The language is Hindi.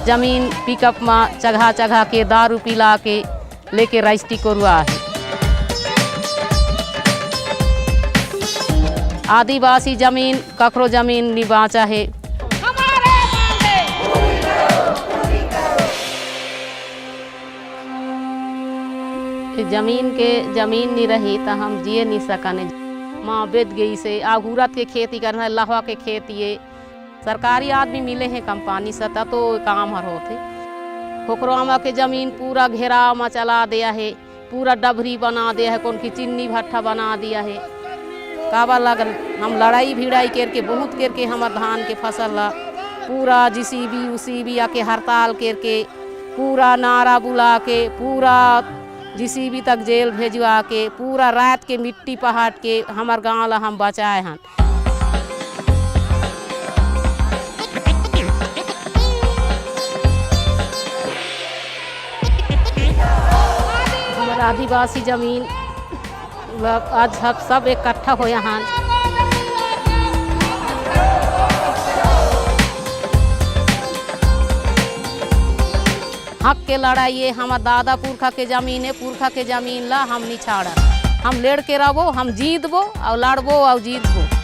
जमीन पिकअप में चढ़ा चढ़ा के दारू पिला के लेके रजिस्ट्री करवा है। आदिवासी जमीन ककरो जमीन नहीं बाँचा है। जमीन नहीं रही तो हम जिए नहीं सकने। माँ बेद गई से आघूरत के खेती करना है, लहवा के खेती है। सरकारी आदमी मिले हैं कंपनी से तो काम हर होते। खोखरवा के जमीन पूरा घेराव में चला दिया है, पूरा डबरी बना दिया है, कौन की चिन्नी भट्ठा बना दिया है। काबा लगन हम लड़ाई भिड़ाई करके बहुत करके हमार धान के फसल ला पूरा जीसीबी उसीबी आके हड़ताल करके पूरा नारा बुला के पूरा जीसीबी तक जेल भेजवा के पूरा रात के मिट्टी पहाड़ के हमार गाँव ला हम बचाए हैं। हमारा आदिवासी जमीन आज सब इकट्ठा हो यहाँ। हक के लड़ाई है, हमारा दादा पुरखा के जमीन है, पुरखा के जमीन ला हम नहीं छाड़ा। हम लड़ के रहो, हम जीतबो और लड़बो और जीतबो।